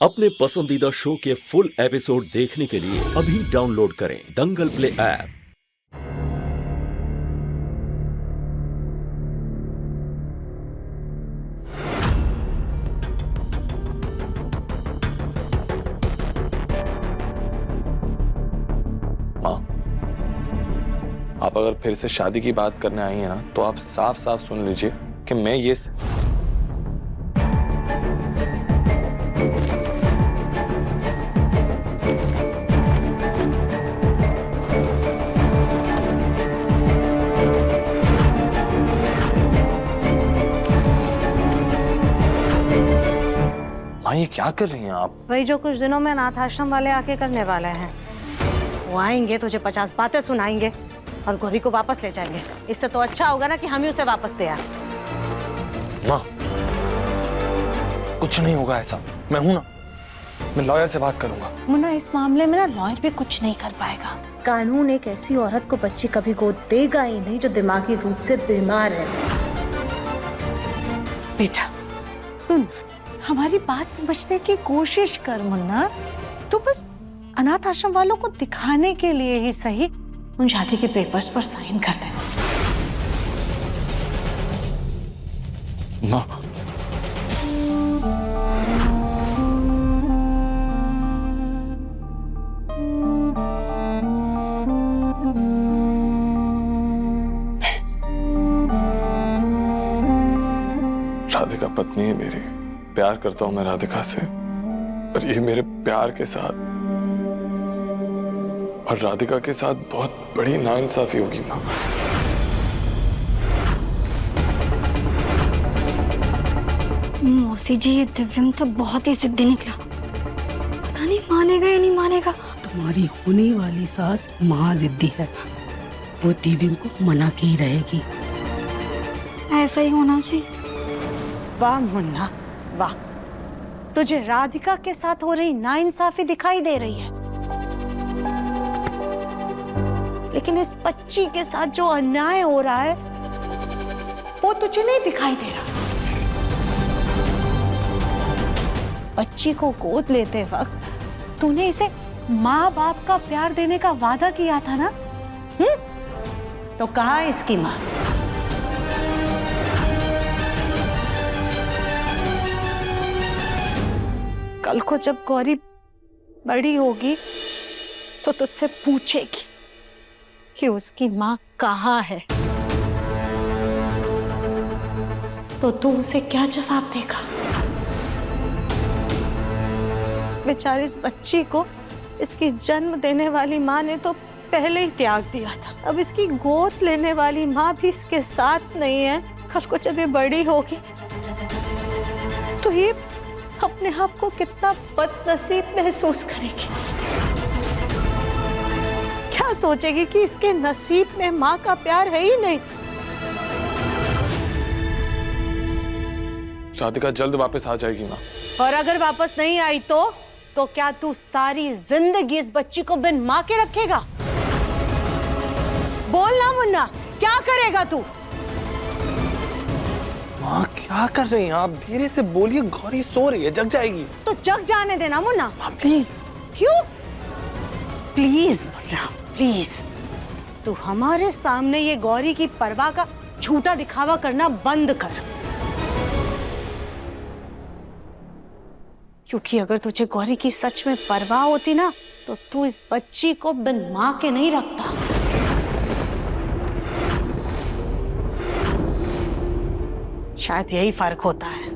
अपने पसंदीदा शो के फुल एपिसोड देखने के लिए अभी डाउनलोड करें दंगल प्ले ऐप। माँ, आप अगर फिर से शादी की बात करने आई हैं ना, तो आप साफ साफ सुन लीजिए कि मैं ये माँ, ये क्या कर रही हैं आप? वही जो कुछ दिनों में अनाथ आश्रम वाले आके करने वाले हैं। वो आएंगे, तुझे 50 बातें सुनाएंगे और गौरी को वापस ले जाएंगे। इससे तो अच्छा होगा ना कि हम ही उसे वापस दे आए। माँ, कुछ नहीं होगा ऐसा। मैं हूं ना, मैं लॉयर से बात करूंगा। मुन्ना, इस मामले में ना लॉयर भी कुछ नहीं कर पाएगा। कानून एक ऐसी औरत को बच्ची कभी गोद देगा ही नहीं जो दिमागी रूप से बीमार है। बेटा सुन, हमारी बात समझने की कोशिश कर मुन्ना। तू बस अनाथ आश्रम वालों को दिखाने के लिए ही सही उन शादी के पेपर्स पर साइन कर दे। माँ, राधिका पत्नी है मेरी, प्यार करता हूं मैं राधिका से, और ये मेरे प्यार के साथ और राधिका के साथ बहुत बड़ी नाइंसाफी होगी माँ। मौसी जी, ये दिव्यम तो बहुत ही जिद्दी निकला। पता नहीं मानेगा या नहीं मानेगा। तुम्हारी होने वाली सास महा जिद्दी है, वो दिव्यम को मना की रहेगी। ऐसा ही होना चाहिए। वाह मुन्ना वाह, तुझे राधिका के साथ हो रही नाइंसाफी दिखाई दे रही है, लेकिन इस बच्ची के साथ जो अन्याय हो रहा है वो तुझे नहीं दिखाई दे रहा। इस बच्ची को गोद लेते वक्त तूने इसे माँ बाप का प्यार देने का वादा किया था ना? तो कहाँ है इसकी माँ? कल को जब गौरी बड़ी होगी तो तुझसे पूछेगी कि उसकी माँ कहाँ है, तो तू उसे क्या जवाब देगा? बेचारी इस बच्ची को इसकी जन्म देने वाली माँ ने तो पहले ही त्याग दिया था। अब इसकी गोद लेने वाली माँ भी इसके साथ नहीं है। कल को जब ये बड़ी होगी तो ये अपने आप को कितना बदनसीब महसूस करेगी। क्या सोचेगी कि इसके नसीब में माँ का प्यार है ही नहीं। राधिका जल्द वापस आ जाएगी माँ। और अगर वापस नहीं आई तो क्या तू सारी जिंदगी इस बच्ची को बिन माँ के रखेगा? बोल ना मुन्ना, क्या करेगा तू? माँ, क्या कर रही हैं आप? धीरे से बोलिए, गौरी सो रही है, जग जाएगी। तो जग जाने देना मुन्ना। माँ प्लीज। क्यों? प्लीज मुन्ना प्लीज, तू हमारे सामने ये गौरी की परवाह का झूठा दिखावा करना बंद कर। क्योंकि अगर तुझे गौरी की सच में परवाह होती ना, तो तू इस बच्ची को बिन माँ के नहीं रखता। शायद यही फर्क होता है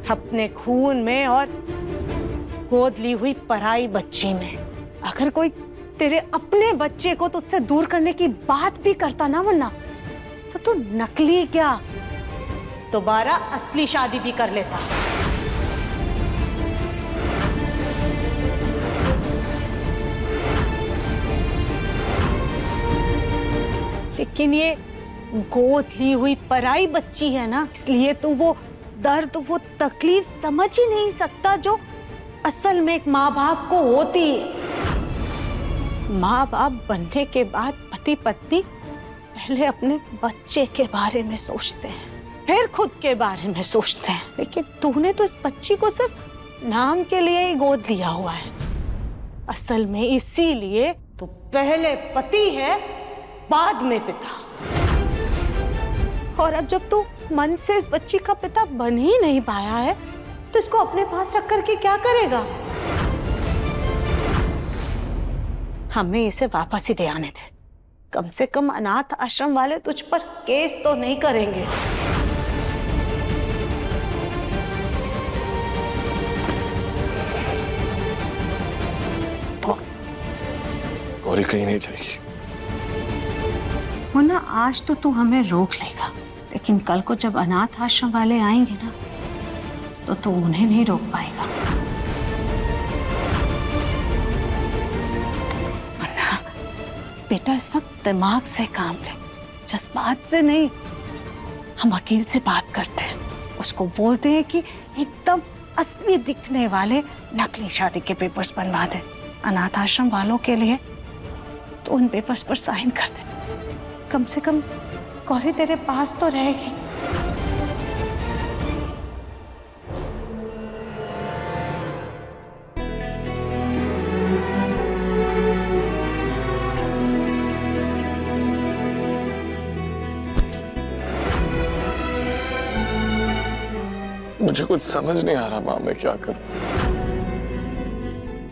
अपने खून में और गोद ली हुई पराई बच्ची में। अगर कोई तेरे अपने बच्चे को तुझसे दूर करने की बात भी करता ना मुन्ना, तो तू नकली क्या दोबारा असली शादी भी कर लेता। लेकिन ये गोद ली हुई पराई बच्ची है ना, इसलिए तू वो दर्द, वो तकलीफ समझ ही नहीं सकता जो असल में एक माँ बाप को होती है। माँ बाप बनने के बाद पति पत्नी पहले अपने बच्चे के बारे में सोचते हैं, फिर खुद के बारे में सोचते हैं। लेकिन तूने तो इस बच्ची को सिर्फ नाम के लिए ही गोद लिया हुआ है। असल में इसीलिए तू पहले पति है, बाद में पिता। और अब जब तू मन से इस बच्ची का पिता बन ही नहीं पाया है, तो इसको अपने पास रख करके क्या करेगा? हमें इसे वापस ही दे आने दे। कम से कम अनाथ आश्रम वाले तुझ पर केस तो नहीं करेंगे। गौरी कहीं नहीं जाएगी। मुन्ना, आज तो तू हमें रोक लेगा, लेकिन कल को जब अनाथ आश्रम वाले आएंगे ना, तो तू उन्हें नहीं रोक पाएगा। मुन्ना बेटा, इस वक्त दिमाग से काम ले, जज्बात से नहीं। हम वकील से बात करते हैं, उसको बोलते हैं कि एकदम असली दिखने वाले नकली शादी के पेपर्स बनवा दे अनाथ आश्रम वालों के लिए। तो उन पेपर्स पर साइन कर दे। कम से कम गौरी तेरे पास तो रहेगी। मुझे कुछ समझ नहीं आ रहा माँ, मैं क्या करूं?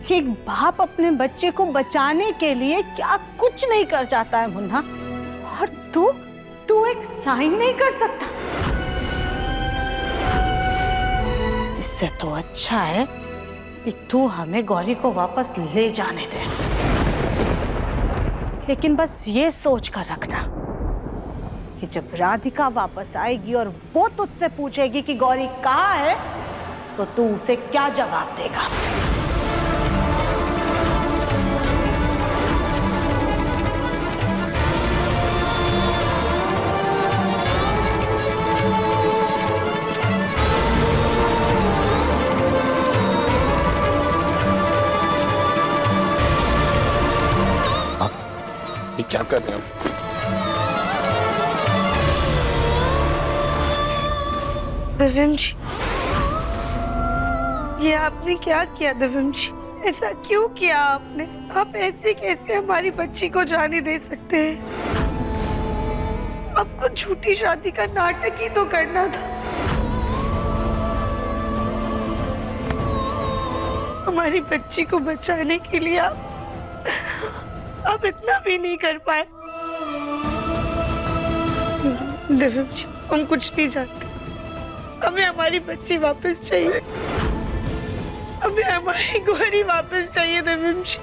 एक बाप अपने बच्चे को बचाने के लिए क्या कुछ नहीं कर जाता है मुन्ना, और तू एक साइन नहीं कर सकता। इससे तो अच्छा है कि तू हमें गौरी को वापस ले जाने दे। लेकिन बस ये सोच कर रखना कि जब राधिका वापस आएगी और वो तुझसे पूछेगी कि गौरी कहाँ है, तो तू उसे क्या जवाब देगा? ये क्या कर रहे हो? दिव्यम जी, ये आपने क्या किया? दिव्यम जी, ऐसा क्यों किया आपने? आप ऐसे कैसे हमारी बच्ची को जाने दे सकते हैं? आपको झूठी शादी का नाटक ही तो करना था। हमारी बच्ची को बचाने के लिए आप इतना भी नहीं कर पाए। दिव्यम जी, हम कुछ नहीं जानते। हमें हमारी बच्ची वापस चाहिए। हमें हमारी गौरी वापस चाहिए दिव्यम जी,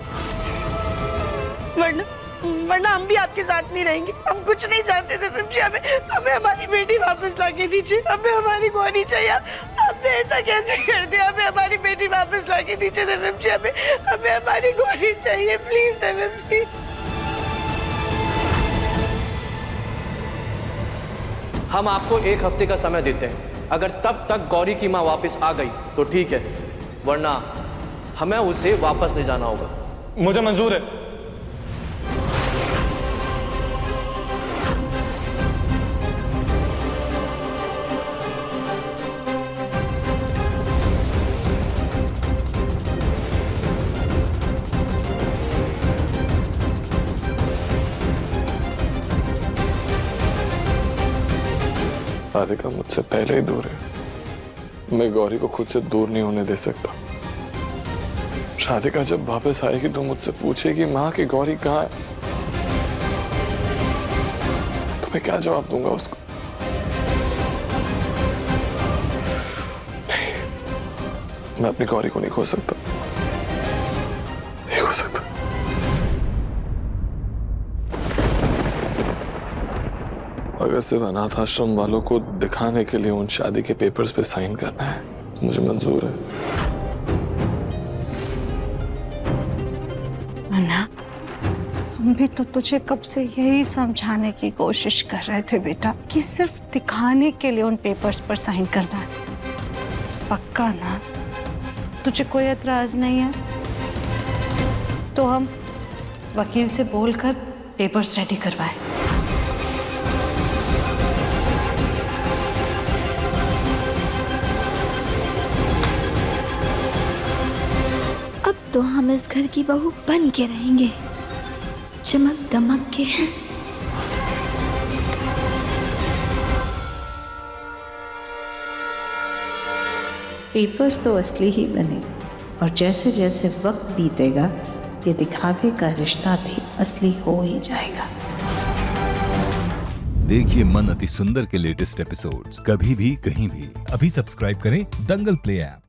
वरना हम भी आपके साथ नहीं रहेंगे। हम कुछ नहीं चाहते दिव्यम जी। हमें हमारी बेटी वापस लाके दीजिए। हमें हमारी गौरी चाहिए। आपने ऐसा कैसे कर दिया? हमें हमारी बेटी वापस लाके दीजिए दिव्यम जी। हमें हमारी गौरी चाहिए, प्लीज दिव्यम जी। हम आपको 1 हफ्ते का समय देते हैं। अगर तब तक गौरी की माँ वापस आ गई तो ठीक है, वरना हमें उसे वापस ले जाना होगा। मुझे मंजूर है। राधिका मुझसे पहले ही दूर है। मैं गौरी को खुद से दूर नहीं होने दे सकता। राधिका जब वापस आएगी तो मुझसे पूछेगी, माँ की गौरी कहाँ है? तो मैं क्या जवाब दूंगा उसको? नहीं, मैं अपनी गौरी को नहीं खो सकता। नहीं खो सकता। अगर सिर्फ अनाथ आश्रम वालों को दिखाने के लिए उन शादी के पेपर्स पे साइन करना है, मुझे मंजूर है। अन्ना, हम भी तो तुझे कब से यही समझाने की कोशिश कर रहे थे बेटा कि सिर्फ दिखाने के लिए उन पेपर्स पर साइन करना है। पक्का ना? तुझे कोई एतराज नहीं है तो हम वकील से बोलकर पेपर्स रेडी करवाएं। तो हम इस घर की बहू बन के रहेंगे, चमक दमक के। पेपर्स तो असली ही बने और जैसे जैसे वक्त बीतेगा ये दिखावे का रिश्ता भी असली हो ही जाएगा। देखिए मन अति सुंदर के लेटेस्ट एपिसोड्स कभी भी कहीं भी। अभी सब्सक्राइब करें दंगल प्ले ऐप।